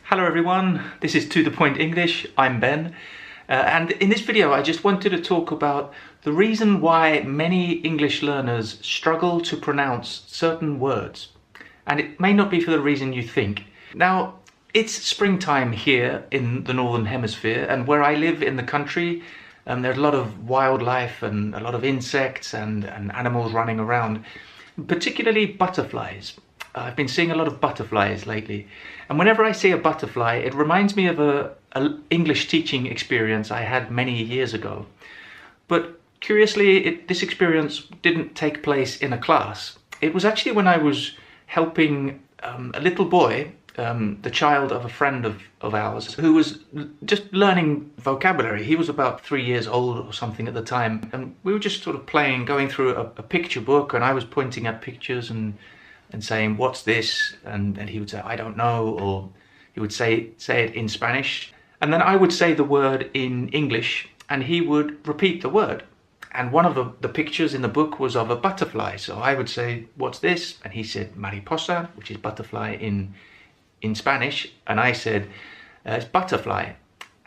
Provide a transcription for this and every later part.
Hello everyone, this is To The Point English, I'm Ben, and in this video I just wanted to talk about the reason why many English learners struggle to pronounce certain words, and it may not be for the reason you think. Now, it's springtime here in the Northern Hemisphere, and where I live in the country, there's a lot of wildlife and a lot of insects and animals running around, particularly butterflies. I've been seeing a lot of butterflies lately, and whenever I see a butterfly, it reminds me of an English teaching experience I had many years ago. But curiously, this experience didn't take place in a class. It was actually when I was helping a little boy, the child of a friend of ours, who was just learning vocabulary. He was about 3 years old or something at the time, and we were just sort of playing, going through a picture book, and I was pointing at pictures and saying, "What's this?" And he would say, "I don't know," or he would say it in Spanish. And then I would say the word in English, and he would repeat the word. And one of the pictures in the book was of a butterfly. So I would say, "What's this?" And he said, "Mariposa," which is butterfly in Spanish. And I said, "It's butterfly."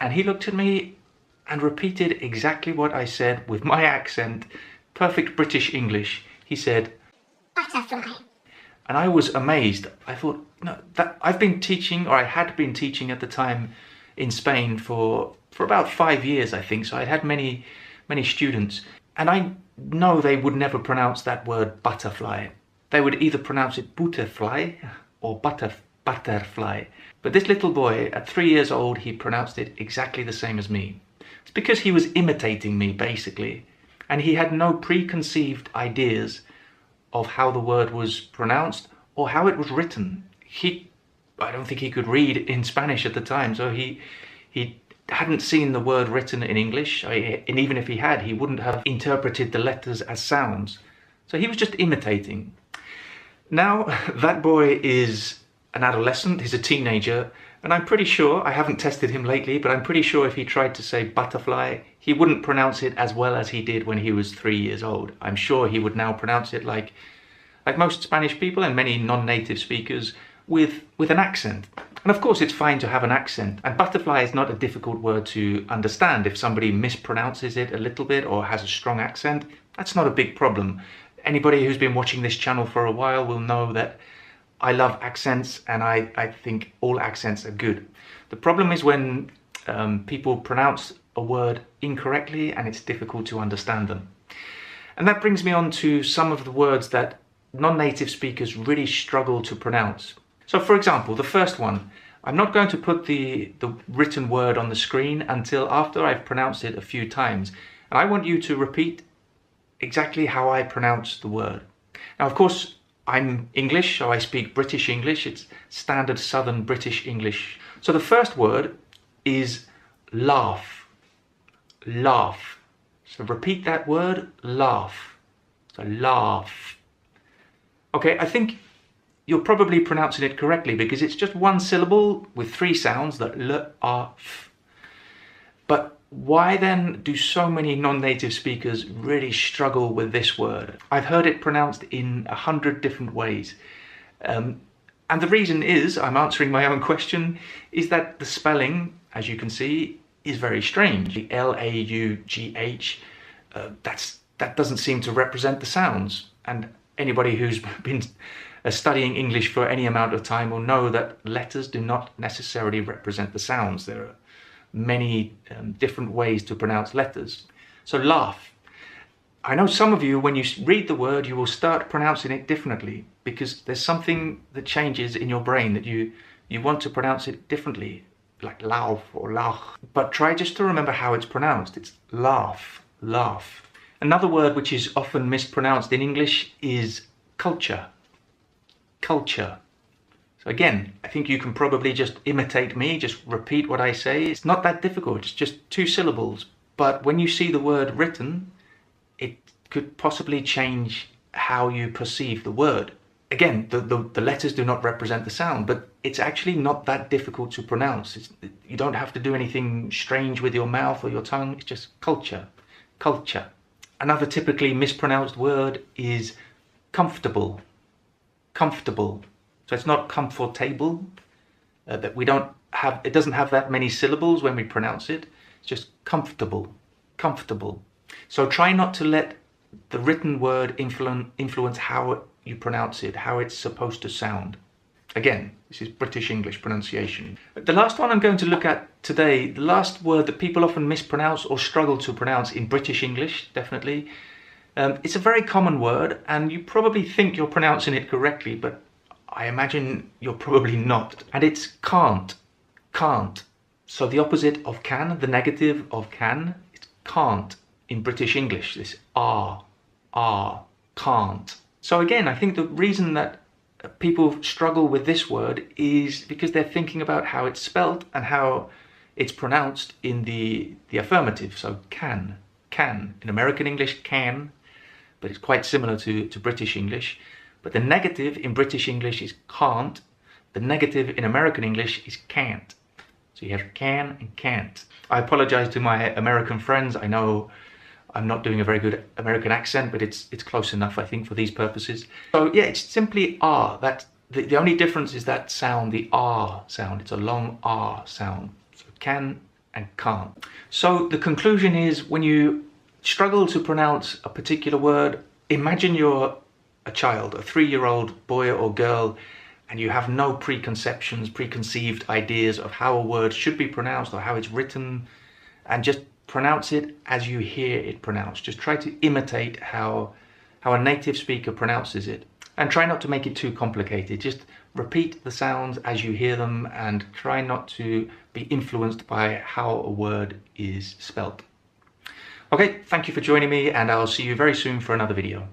And he looked at me and repeated exactly what I said with my accent, perfect British English. He said, "Butterfly." And I was amazed. I thought, no, that I've been teaching, or I had been teaching at the time in Spain for about 5 years, I think. So I'd had many students, and I know they would never pronounce that word butterfly. They would either pronounce it butterfly or butterfly. But this little boy, at 3 years old, he pronounced it exactly the same as me. It's because he was imitating me, basically, and he had no preconceived ideas of how the word was pronounced or how it was written. I don't think he could read in Spanish at the time, so he hadn't seen the word written in English, and even if he had, he wouldn't have interpreted the letters as sounds. So he was just imitating. Now, that boy is an adolescent, he's a teenager, and I'm pretty sure, I haven't tested him lately, but I'm pretty sure if he tried to say butterfly, he wouldn't pronounce it as well as he did when he was 3 years old. I'm sure he would now pronounce it like most Spanish people and many non-native speakers, with an accent. And of course it's fine to have an accent, and butterfly is not a difficult word to understand. If somebody mispronounces it a little bit or has a strong accent, that's not a big problem. Anybody who's been watching this channel for a while will know that I love accents, and I think all accents are good. The problem is when people pronounce a word incorrectly and it's difficult to understand them. And that brings me on to some of the words that non-native speakers really struggle to pronounce. So for example, the first one, I'm not going to put the written word on the screen until after I've pronounced it a few times. And I want you to repeat exactly how I pronounce the word. Now, of course, I'm English, so I speak British English. It's standard Southern British English. So the first word is laugh. Laugh. So repeat that word, laugh. So laugh. Okay, I think you're probably pronouncing it correctly because it's just one syllable with 3 sounds, that l, a, f. But why then do so many non-native speakers really struggle with this word? I've heard it pronounced in 100 different ways. And the reason is, I'm answering my own question, is that the spelling, as you can see, is very strange. The L-A-U-G-H, that doesn't seem to represent the sounds. And anybody who's been studying English for any amount of time will know that letters do not necessarily represent the sounds. There are many different ways to pronounce letters. So laugh. I know some of you, when you read the word, you will start pronouncing it differently because there's something that changes in your brain that you want to pronounce it differently, like laugh or lach. But try just to remember how it's pronounced. It's laugh, laugh. Another word which is often mispronounced in English is culture. Culture. So again, I think you can probably just imitate me, just repeat what I say. It's not that difficult, it's just 2 syllables. But when you see the word written, it could possibly change how you perceive the word. Again, the letters do not represent the sound, but it's actually not that difficult to pronounce. You don't have to do anything strange with your mouth or your tongue, it's just culture. Culture. Another typically mispronounced word is comfortable. Comfortable. So it's not comfortable, that we don't it doesn't have that many syllables when we pronounce it. It's just comfortable, comfortable. So try not to let the written word influence how you pronounce it, how it's supposed to sound. Again, this is British English pronunciation. The last one I'm going to look at today, the last word that people often mispronounce or struggle to pronounce in British English, definitely. It's a very common word, and you probably think you're pronouncing it correctly, but I imagine you're probably not. And it's can't. Can't. So the opposite of can, the negative of can, it's can't in British English. This can't. So again, I think the reason that people struggle with this word is because they're thinking about how it's spelt and how it's pronounced in the affirmative. So can. In American English, can, but it's quite similar to British English. But the negative in British English is can't. The negative in American English is can't. So you have can and can't. I apologize to my American friends. I know I'm not doing a very good American accent, but it's close enough, I think, for these purposes. So yeah, it's simply R. That the only difference is that sound, the R sound. It's a long R sound. So can and can't. So the conclusion is, when you struggle to pronounce a particular word, imagine you're a child, a 3-year-old boy or girl, and you have no preconceptions, preconceived ideas of how a word should be pronounced or how it's written, and just pronounce it as you hear it pronounced. Just try to imitate how a native speaker pronounces it, and try not to make it too complicated. Just repeat the sounds as you hear them, and try not to be influenced by how a word is spelt. Okay, thank you for joining me, and I'll see you very soon for another video.